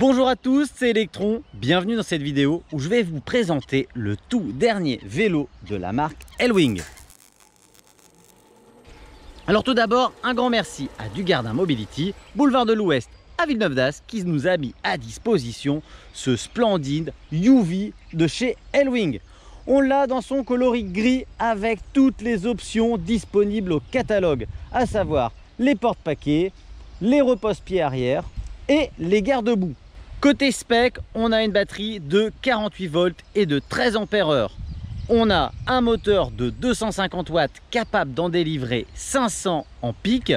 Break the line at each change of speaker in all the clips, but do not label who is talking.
Bonjour à tous, c'est Electron, bienvenue dans cette vidéo où je vais vous présenter le tout dernier vélo de la marque Elwing. Alors tout d'abord, un grand merci à Dugardin Mobility, boulevard de l'Ouest à Villeneuve d'Ascq, qui nous a mis à disposition ce splendide UV de chez Elwing. On l'a dans son coloris gris avec toutes les options disponibles au catalogue, à savoir les porte-paquets, les repose-pieds arrière et les garde-boue. Côté spec, on a une batterie de 48 volts et de 13 ampères-heure. On a un moteur de 250 watts capable d'en délivrer 500 en pic.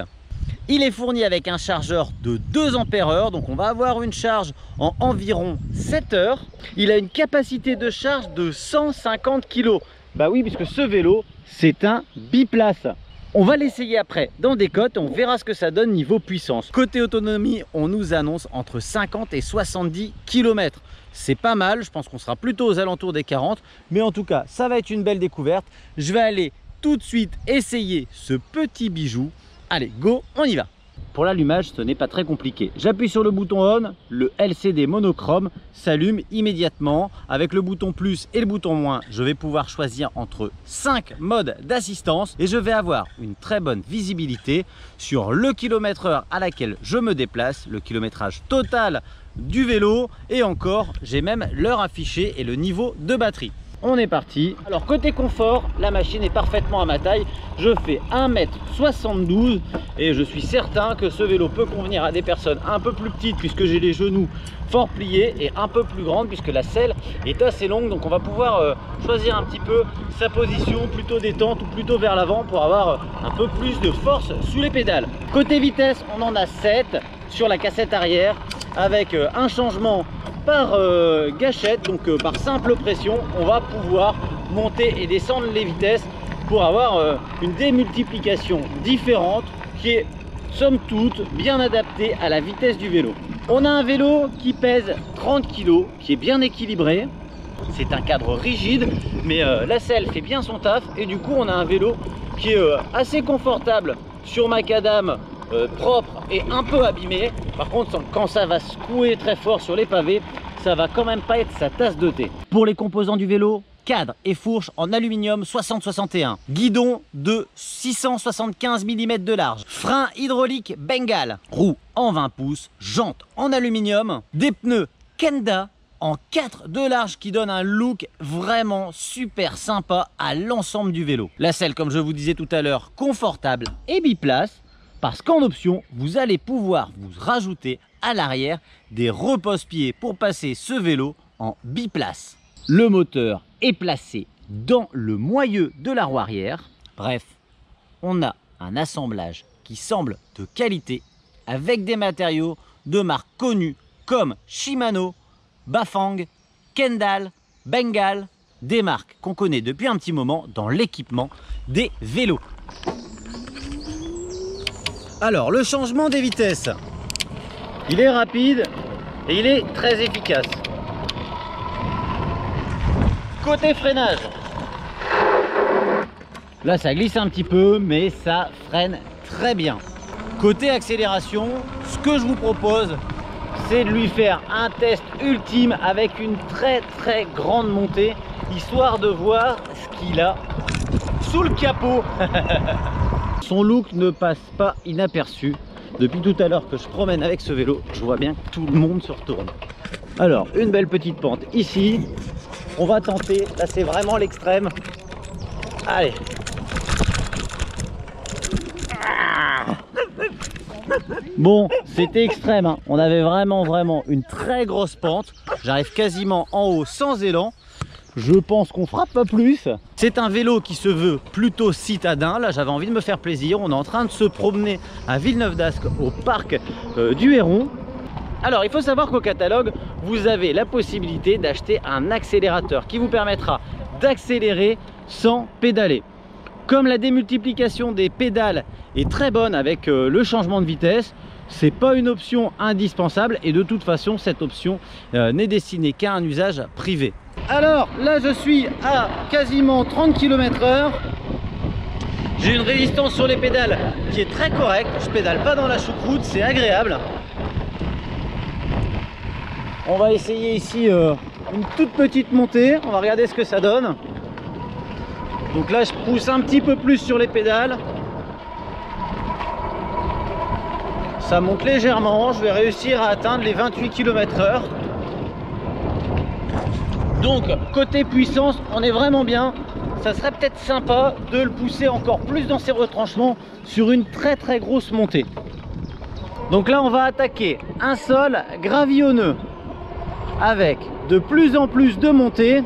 Il est fourni avec un chargeur de 2 ampères-heure, donc on va avoir une charge en environ 7 heures. Il a une capacité de charge de 150 kg. Bah oui, puisque ce vélo, c'est un biplace. On va l'essayer après dans des côtes et on verra ce que ça donne niveau puissance. Côté autonomie, on nous annonce entre 50 et 70 km. C'est pas mal, je pense qu'on sera plutôt aux alentours des 40. Mais en tout cas, ça va être une belle découverte. Je vais aller tout de suite essayer ce petit bijou. Allez, go, on y va. Pour l'allumage, ce n'est pas très compliqué. J'appuie sur le bouton on, le LCD monochrome s'allume immédiatement. Avec le bouton plus et le bouton moins, je vais pouvoir choisir entre 5 modes d'assistance et je vais avoir une très bonne visibilité sur le kilomètre-heure à laquelle je me déplace, le kilométrage total du vélo et encore, j'ai même l'heure affichée et le niveau de batterie. On est parti. Alors côté confort, la machine est parfaitement à ma taille. Je fais 1m72 et je suis certain que ce vélo peut convenir à des personnes un peu plus petites puisque j'ai les genoux fort pliés et un peu plus grandes puisque la selle est assez longue. Donc on va pouvoir choisir un petit peu sa position, plutôt détente ou plutôt vers l'avant pour avoir un peu plus de force sous les pédales. Côté vitesse, on en a 7 sur la cassette arrière avec un changement par gâchette, donc par simple pression, on va pouvoir monter et descendre les vitesses pour avoir une démultiplication différente qui est somme toute bien adaptée à la vitesse du vélo. On a un vélo qui pèse 30 kg, qui est bien équilibré. C'est un cadre rigide, mais la selle fait bien son taf et du coup on a un vélo qui est assez confortable sur macadam. Propre et un peu abîmé. Par contre, quand ça va secouer très fort sur les pavés, ça va quand même pas être sa tasse de thé. Pour les composants du vélo, cadre et fourche en aluminium 60-61, guidon de 675 mm de large, frein hydraulique Bengale, roue en 20 pouces, jantes en aluminium, des pneus Kenda en 4 de large qui donne un look vraiment super sympa à l'ensemble du vélo. La selle, comme je vous disais tout à l'heure, confortable et biplace. Parce qu'en option, vous allez pouvoir vous rajouter à l'arrière des repose-pieds pour passer ce vélo en biplace. Le moteur est placé dans le moyeu de la roue arrière. Bref, on a un assemblage qui semble de qualité avec des matériaux de marques connues comme Shimano, Bafang, Kendall, Bengale, des marques qu'on connaît depuis un petit moment dans l'équipement des vélos. Alors, le changement des vitesses, il est rapide et il est très efficace. Côté freinage, là ça glisse un petit peu, mais ça freine très bien. Côté accélération, ce que je vous propose, c'est de lui faire un test ultime avec une très grande montée, histoire de voir ce qu'il a sous le capot. Son look ne passe pas inaperçu. Depuis tout à l'heure que je promène avec ce vélo, je vois bien que tout le monde se retourne. Alors, une belle petite pente ici. On va tenter. Là, c'est vraiment l'extrême. Allez. Bon, c'était extrême, hein. On avait vraiment une très grosse pente. J'arrive quasiment en haut sans élan. Je pense qu'on fera pas plus. C'est un vélo qui se veut plutôt citadin. Là, j'avais envie de me faire plaisir. On est en train de se promener à Villeneuve d'Ascq au parc du Héron. Alors, il faut savoir qu'au catalogue, vous avez la possibilité d'acheter un accélérateur qui vous permettra d'accélérer sans pédaler. Comme la démultiplication des pédales est très bonne avec le changement de vitesse, c'est pas une option indispensable et de toute façon, cette option n'est destinée qu'à un usage privé. Alors là je suis à quasiment 30 km/h. J'ai une résistance sur les pédales qui est très correcte. Je pédale pas dans la choucroute, c'est agréable. On va essayer ici une toute petite montée. On va regarder ce que ça donne. Donc là, je pousse un petit peu plus sur les pédales. Ça monte légèrement. Je vais réussir à atteindre les 28 km/h. Donc, côté puissance, on est vraiment bien. Ça serait peut-être sympa de le pousser encore plus dans ses retranchements sur une très très grosse montée. Donc là, on va attaquer un sol gravillonneux avec de plus en plus de montées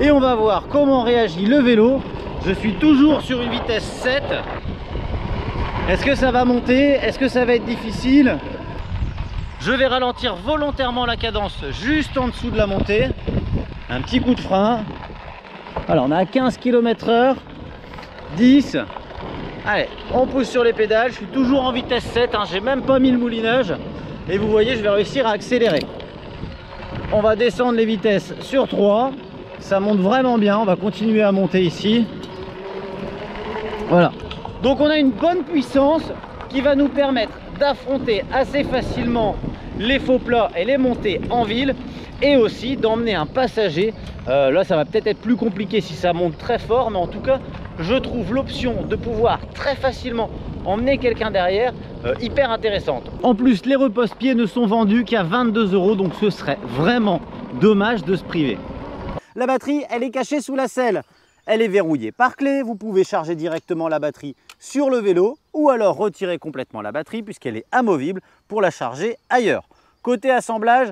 et on va voir comment réagit le vélo. Je suis toujours sur une vitesse 7. Est-ce que ça va monter? Est-ce que ça va être difficile? Je vais ralentir volontairement la cadence juste en dessous de la montée. Un petit coup de frein. Alors on est à 15 km/h, 10. Allez, on pousse sur les pédales. Je suis toujours en vitesse 7, hein. J'ai même pas mis le moulinage. Et vous voyez, je vais réussir à accélérer. On va descendre les vitesses sur 3. Ça monte vraiment bien. On va continuer à monter ici. Voilà. Donc on a une bonne puissance qui va nous permettre d'affronter assez facilement les faux plats et les montées en ville. Et aussi d'emmener un passager. Là, ça va peut-être être plus compliqué si ça monte très fort. Mais en tout cas, je trouve l'option de pouvoir très facilement emmener quelqu'un derrière hyper intéressante. En plus, les repose-pieds ne sont vendus qu'à 22 €, donc ce serait vraiment dommage de se priver. La batterie, elle est cachée sous la selle. Elle est verrouillée par clé. Vous pouvez charger directement la batterie sur le vélo ou alors retirer complètement la batterie puisqu'elle est amovible pour la charger ailleurs. Côté assemblage,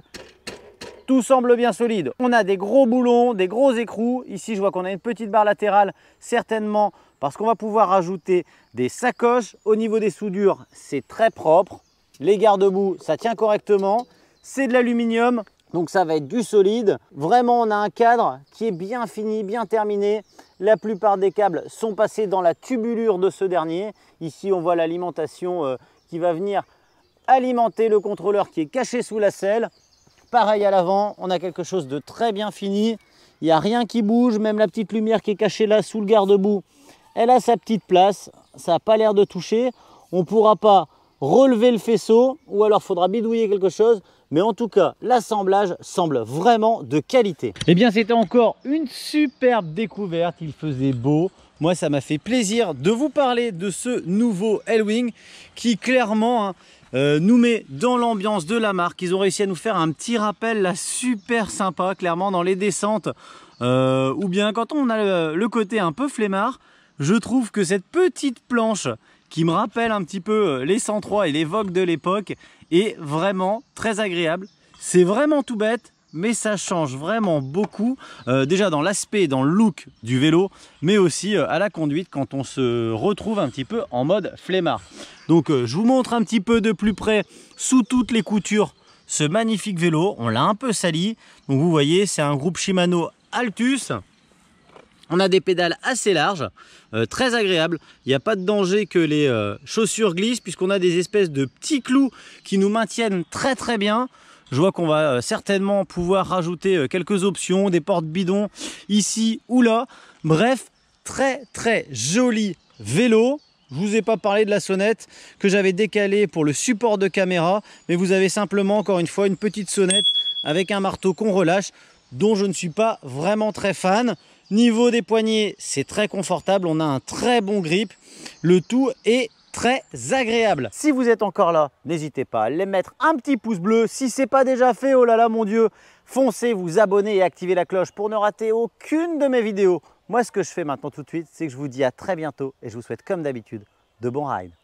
tout semble bien solide. On a des gros boulons, des gros écrous. Ici, je vois qu'on a une petite barre latérale, certainement parce qu'on va pouvoir rajouter des sacoches. Au niveau des soudures, c'est très propre. Les garde-boue, ça tient correctement. C'est de l'aluminium, donc ça va être du solide. Vraiment, on a un cadre qui est bien fini, bien terminé. La plupart des câbles sont passés dans la tubulure de ce dernier. Ici, on voit l'alimentation qui va venir alimenter le contrôleur qui est caché sous la selle. Pareil à l'avant, on a quelque chose de très bien fini. Il n'y a rien qui bouge, même la petite lumière qui est cachée là sous le garde-boue, elle a sa petite place. Ça n'a pas l'air de toucher. On ne pourra pas relever le faisceau ou alors il faudra bidouiller quelque chose. Mais en tout cas, l'assemblage semble vraiment de qualité. Eh bien, c'était encore une superbe découverte. Il faisait beau. Moi, ça m'a fait plaisir de vous parler de ce nouveau L-Wing qui clairement nous met dans l'ambiance de la marque. Ils ont réussi à nous faire un petit rappel là, super sympa, clairement dans les descentes ou bien quand on a le côté un peu flemmard. Je trouve que cette petite planche qui me rappelle un petit peu les 103 et les Vogue de l'époque est vraiment très agréable. C'est vraiment tout bête, mais ça change vraiment beaucoup, déjà dans l'aspect, dans le look du vélo, mais aussi à la conduite quand on se retrouve un petit peu en mode flemmard. Donc je vous montre un petit peu de plus près, sous toutes les coutures, ce magnifique vélo. On l'a un peu sali, donc vous voyez, c'est un groupe Shimano Altus. On a des pédales assez larges, très agréables. Il n'y a pas de danger que les chaussures glissent puisqu'on a des espèces de petits clous qui nous maintiennent très très bien. Je vois qu'on va certainement pouvoir rajouter quelques options, des portes bidons ici ou là. Bref, très très joli vélo. Je ne vous ai pas parlé de la sonnette que j'avais décalée pour le support de caméra. Mais vous avez simplement encore une fois une petite sonnette avec un marteau qu'on relâche dont je ne suis pas vraiment très fan. Niveau des poignets, c'est très confortable. On a un très bon grip. Le tout est très agréable. Si vous êtes encore là, n'hésitez pas à les mettre un petit pouce bleu. Si ce n'est pas déjà fait, oh là là mon Dieu, foncez, vous abonner et activez la cloche pour ne rater aucune de mes vidéos. Moi, ce que je fais maintenant tout de suite, c'est que je vous dis à très bientôt et je vous souhaite comme d'habitude de bons rides.